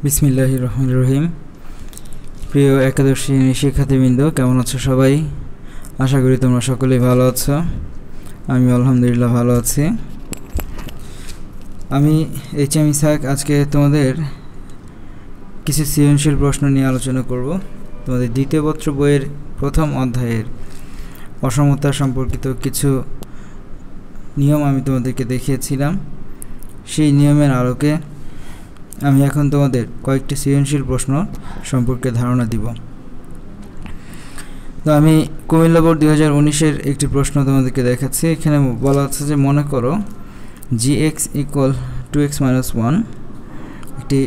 বিসমিল্লাহির রহমানির রহিম। প্রিয় একাদশ শ্রেণীর শিক্ষার্থীবৃন্দ, কেমন আছো সবাই? আশা করি তোমরা সকলেই ভালো আছো। আমি আলহামদুলিল্লাহ ভালো আছি। আমি এইচ.এম. ইসহাক আজকে তোমাদের কিছু সৃজনশীল প্রশ্ন নিয়ে আলোচনা করব। তোমাদের দ্বিতীয় পত্র বইয়ের প্রথম অধ্যায়ের অসমতা সম্পর্কিত কিছু নিয়ম আমি তোমাদেরকে দেখিয়েছিলাম। সেই নিয়মের আলোকে আমি এখন তোমাদের কয়েকটি সৃজনশীল প্রশ্ন সম্পর্কে ধারণা দিব। তো আমি কুমিল্লা বোর্ড 2019-এর একটি প্রশ্ন তোমাদেরকে দেখাচ্ছি। এখানে বলা আছে যে মনে করো gx = 2x - 1 একটি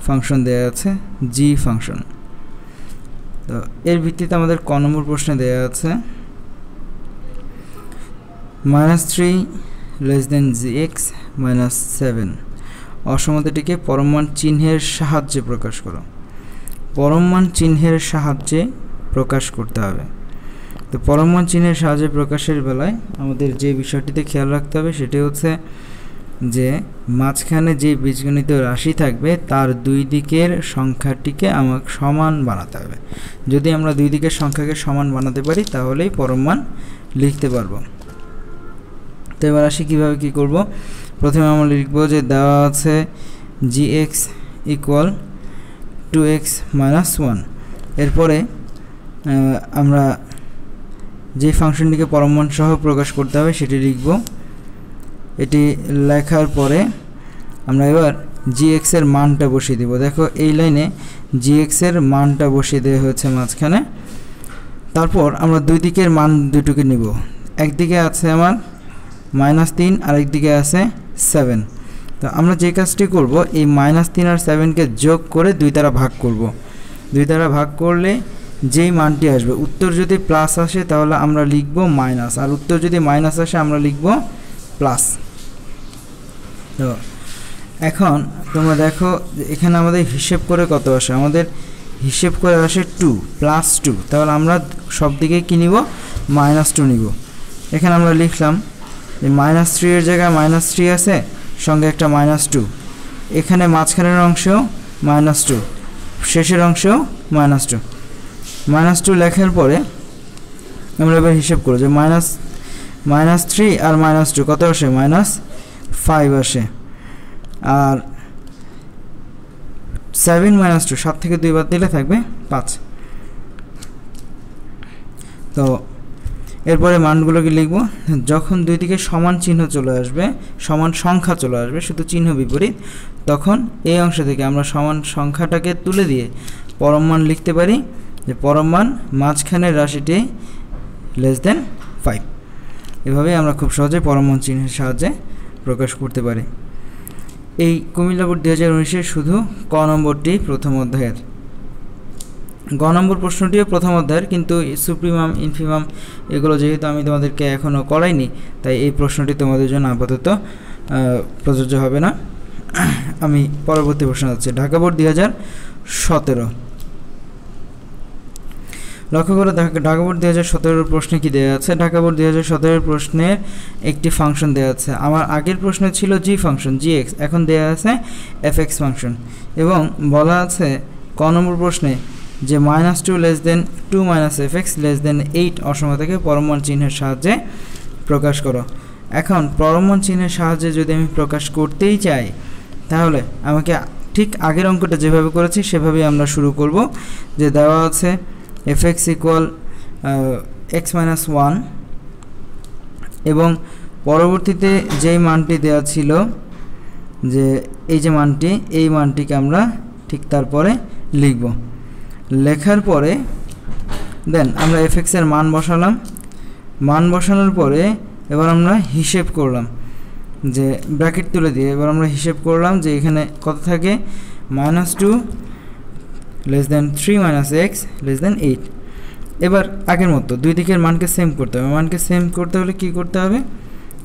ফাংশন দেওয়া আছে g ফাংশন। তো এর ভিত্তিতে আমাদের ক নম্বর প্রশ্নে দেওয়া আছে -3 < gx - 7 অসমতাটিকে পরমমান চিহ্নের সাহায্যে প্রকাশ করো। পরমমান চিহ্নের সাহায্যে প্রকাশ করতে হবে। তো পরমমান চিহ্নের সাহায্যে প্রকাশের বেলায় আমাদের যে বিষয়টিতে খেয়াল রাখতে হবে সেটি হচ্ছে যে মাঝখানে যে বীজগণিত রাশি থাকবে তার দুই দিকের সংখ্যাটিকে আমাকে সমান বানাতে হবে। যদি আমরা দুই দিকের সংখ্যাকে সমান বানাতে পারি তাহলেই পরমমান লিখতে পারবো। তো এবার আসি কীভাবে কী করব। প্রথমে আমরা লিখব যে দেওয়া আছে gx = 2x - 1। এরপরে আমরা যে ফাংশনটিকে পরমমান সহ প্রকাশ করতে হবে সেটি লিখব। এটি লেখার পরে আমরা এবার gx এর মানটা বসিয়ে দেব। দেখো এই লাইনে gx এর মানটা বসিয়ে দেওয়া হয়েছে মাঝখানে। তারপর আমরা দুই দিকের মান দুটোকে নিব। একদিকে আছে আমার -3 আর একদিকে আছে 7। তো আমরা যে কাজটি করব এই -3 আর 7কে যোগ করে 2 দ্বারা ভাগ করব। 2 দ্বারা ভাগ করলে যেই মানটি আসবে, উত্তর যদি প্লাস আসে তাহলে আমরা লিখব মাইনাস, আর উত্তর যদি মাইনাস আসে আমরা লিখব প্লাস। তো এখন তোমরা দেখো এখানে আমাদের হিসেব করে কত আসে, আমাদের হিসেব করে আসে 2 + 2। তাহলে আমরা সব দিকে কী নিব, -2 নিব। এখানে আমরা লিখলাম যে -3 এর জায়গায় -3 আছে, সঙ্গে একটা -2, এখানে মাঝখানের অংশেও -2, শেষের অংশেও -2। -2 লেখার পরে আমরা এবার হিসেব করব যে -3 আর -2 কত আসে, -5 আসে। আর 7 - 2, 7 থেকে 2 বাদ দিলে থাকবে 5। তো এরপরে মানগুলোকে লিখব। যখন দুই দিকে সমান চিহ্ন চলে আসবে, সমান সংখ্যা চলে আসবে, শুধু চিহ্ন বিপরীত, তখন এই অংশ থেকে আমরা সমান সংখ্যাটাকে তুলে দিয়ে পরমমান লিখতে পারি যে পরমমান মাঝখানের রাশিটি <5। এভাবে আমরা খুব সহজে পরমমান চিহ্নের সাহায্যে প্রকাশ করতে পারি। এই কুমিল্লা বোর্ড 2019-এর শুধু ক নম্বরটি প্রথম অধ্যায়ের। গ নম্বর প্রশ্নটিও প্রথম অধ্যায়ের, কিন্তু সুপ্রিমাম ইনফিমাম এগুলো যেহেতু আমি তোমাদেরকে এখনও করাইনি, তাই এই প্রশ্নটি তোমাদের জন্য আপাতত প্রযোজ্য হবে না। আমি পরবর্তী প্রশ্ন হচ্ছে ঢাকা বোর্ড 2017। লক্ষ্য করে ঢাকা বোর্ড 2017-এর প্রশ্নে কি দেওয়া আছে। ঢাকা বোর্ড 2017-এর প্রশ্নের একটি ফাংশন দেওয়া আছে। আমার আগের প্রশ্নে ছিল g ফাংশন gx, এখন দেওয়া আছে fx ফাংশন, এবং বলা আছে ক নম্বর প্রশ্নে যে -2 < 2 - fx < 8 অসমতাকে পরমমান চিহ্নের সাহায্যে প্রকাশ করো। এখন পরমমান চিহ্নের সাহায্যে যদি আমি প্রকাশ করতেই চাই তাহলে আমাকে ঠিক আগের অঙ্কটা যেভাবে করেছি সেভাবেই আমরা শুরু করব। যে দেওয়া আছে fx = x - 1, এবং পরবর্তীতে যেই মানটি দেওয়া ছিল যে এই যে মানটি, এই মানটিকে আমরা ঠিক তারপরে লিখব। লেখার পরে দেন আমরা fx এর মান বসালাম। মান বসানোর পরে এবার আমরা হিসেব করলাম, যে ব্র্যাকেট তুলে দিয়ে এবার আমরা হিসেব করলাম যে এখানে কত থাকে, -2 < 3 - x < 8। এবার আগের মতো দুই দিকের মানকে সেম করতে হবে। মানকে সেম করতে হলে কি করতে হবে,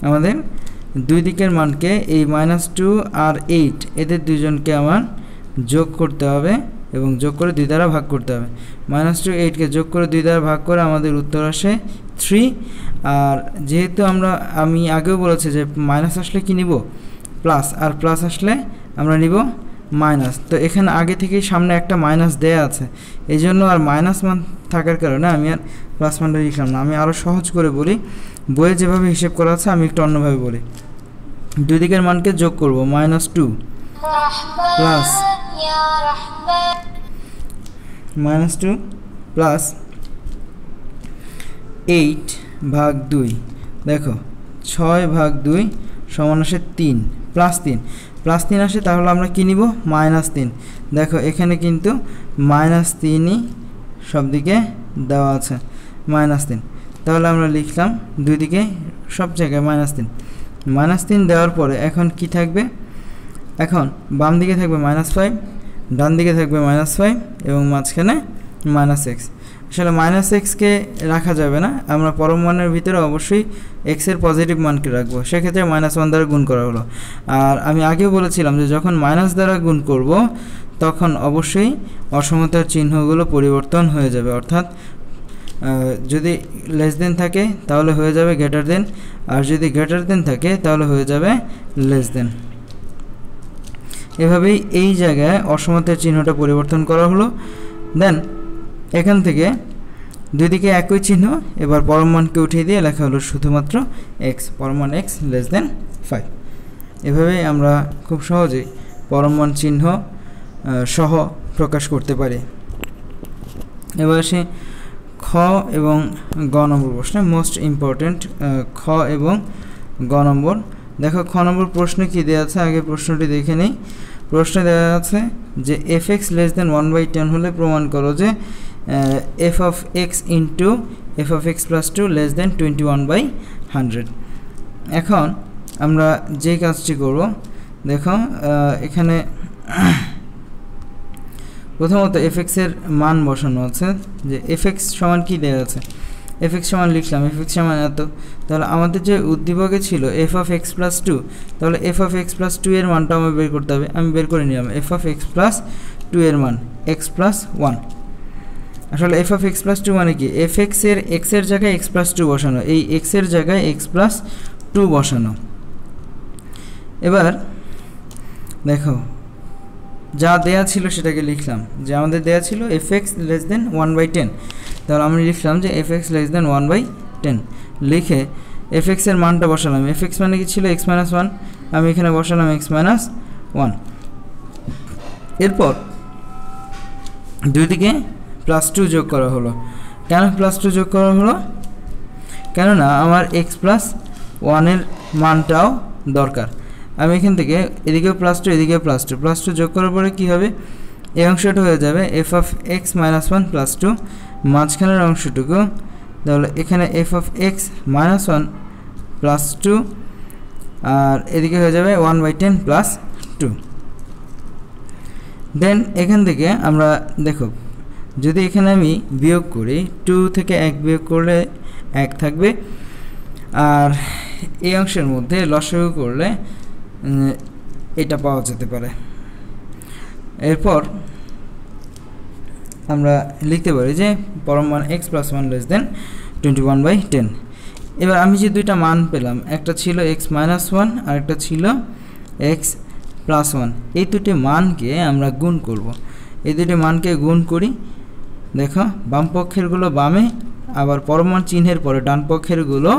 আমাদের দুই দিকের মানকে এই -2 আর 8 এদের দুইজনকে আমার যোগ করতে হবে, এবং যোগ করে 2 দ্বারা ভাগ করতে হবে। -2 8কে যোগ করে 2 দ্বারা ভাগ করে আমাদের উত্তর আসে 3। আর যেহেতু আমি আগেও বলেছি যে মাইনাস আসলে কি নিব, প্লাস, আর প্লাস আসলে আমরা নিব মাইনাস, তো এখানে আগে থেকেই সামনে একটা মাইনাস দেয়া আছে, এই জন্য আর মাইনাস মান থাকার কারণে আমি আর প্লাস মানটা লিখলাম না। আমি আরও সহজ করে বলি, বইয়ে যেভাবে হিসেব করা আছে আমি একটু অন্যভাবে বলি। দুই দিকের মানকে যোগ করব, -2 প্লাস -2 প্লাস 8/2, দেখো 6/2 সমান আসে 3 প্লাস 3 আসে, তাহলে আমরা কী নিব? -3। দেখো এখানে কিন্তু -3ই সব দিকে দেওয়া আছে, -3, তাহলে আমরা লিখলাম দুই দিকে সব জায়গায় -3 দেওয়ার পরে এখন কি থাকবে? এখন বাম দিকে থাকবে -5, ডান দিকে থাকবে -5 এবং মাঝখানে -x। আসলে -x-কে রাখা যাবে না, আমরা পরম মানের ভিতরে অবশ্যই x এর পজিটিভ মানকে রাখবো, সেক্ষেত্রে -1 দ্বারা গুণ করা হলো। আর আমি আগেও বলেছিলাম যে যখন মাইনাস দ্বারা গুণ করব তখন অবশ্যই অসমতার চিহ্নগুলো পরিবর্তন হয়ে যাবে, অর্থাৎ যদি লেস দেন থাকে তাহলে হয়ে যাবে গ্রেটার দেন, আর যদি গ্রেটার দেন থাকে তাহলে হয়ে যাবে লেস দেন। এভাবেই এই জায়গায় অসমতার চিহ্নটা পরিবর্তন করা হলো। দেন এখান থেকে দুই দিকে একই চিহ্ন, এবার পরম মানকে উঠিয়ে দিয়ে লেখা হলো শুধুমাত্র x, পরম মান x <5। এভাবেই আমরা খুব সহজেই পরম মান চিহ্ন সহ প্রকাশ করতে পারি। এবার আসি খ এবং গ নম্বর প্রশ্নে, মোস্ট ইম্পর্ট্যান্ট খ এবং গ নম্বর। দেখো খ নম্বর প্রশ্নে কি দেওয়া আছে, আগে প্রশ্নটি দেখে নেই। প্রশ্নে দেওয়া আছে যে f(x < 1/10) হলে প্রমাণ করো যে f(x * f(x + 2) < 21/100। এখন আমরা যে কাজটি করব, দেখো এখানে প্রথমত f(x) এর মান বসানো আছে, যে f(x) সমান কি দেওয়া আছে, f(x) সমান লিখলাম f(x) সমান এত, তাহলে আমাদের যে উদ্দীপকে ছিল f(x + 2), তাহলে f(x + 2) এর মানটা আমার বের করতে হবে। আমি বের করে নিলাম f(x + 2) এর মান x + 1। আসলে f(x + 2) মানে কি, f(x) এর x এর জায়গায় x + 2 বসানো, এই x এর জায়গায় x + 2 বসানো। এবার দেখো যা দেয়া ছিল সেটাকে লিখলাম, যে আমাদের দেয়া ছিল f(x < 1/10), তাহলে আমি লিখলাম যে f(x < 1/10) লিখে f(x) এর মানটা বসালাম। f(x) মানে কি ছিল x - 1, আমি এখানে বসালাম x - 1। এরপর দুই দিকে +2 যোগ করা হলো। কেন +2 যোগ করা হলো? কেননা আমার x + 1 এর মানটাও দরকার। আমি এখান থেকে এদিকেও +2 এদিকেও +2 যোগ করার পরে কি হবে, এই অংশটা হয়ে যাবে f(x - 1 + 2), মাঝখানের অংশটুকু তাহলে এখানে f(x - 1 + 2), আর এদিকে হয়ে যাবে 1/10 + 2। দেন এখান থেকে আমরা দেখো যদি এখানে আমি বিয়োগ করি, 2 থেকে 1 বিয়োগ করলে 1 থাকবে, আর এই অংশের মধ্যে লসাগু করলে এটা পাওয়া যেতে পারে। এরপর আমরা লিখতে পারি যে পরম মান x + 1 < 21/10। এবার আমি যে দুইটা মান পেলাম, একটা ছিল x - 1 আর একটা ছিল x + 1, এই দুটি মানকে আমরা গুণ করব। এই দুটি মানকে গুণ করি, দেখো বাম পক্ষেরগুলো বামে, আবার পরম মান চিহ্নের পরে ডান পক্ষেরগুলো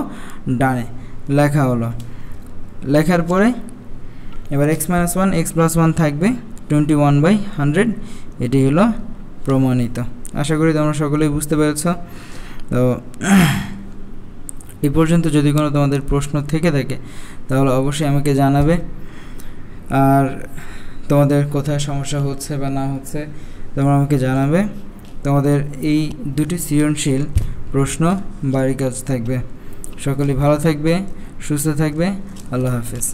ডানে লেখা হলো। লেখার পরে এবার x - 1 x + 1 থাকবে 21/100, এটি হলো প্রমাণিত। আশা করি তোমরা সকলেই বুঝতে পেরেছ। তো এই পর্যন্ত যদি কোনো তোমাদের প্রশ্ন থেকে থাকে তাহলে অবশ্যই আমাকে জানাবে, আর তোমাদের কোথায় সমস্যা হচ্ছে বা না হচ্ছে তোমরা আমাকে জানাবে। তোমাদের এই দুটি সৃজনশীল প্রশ্ন বাড়ির কাজ থাকবে। সকলেই ভালো থাকবে, সুস্থ থাকবে। আল্লাহ হাফেজ।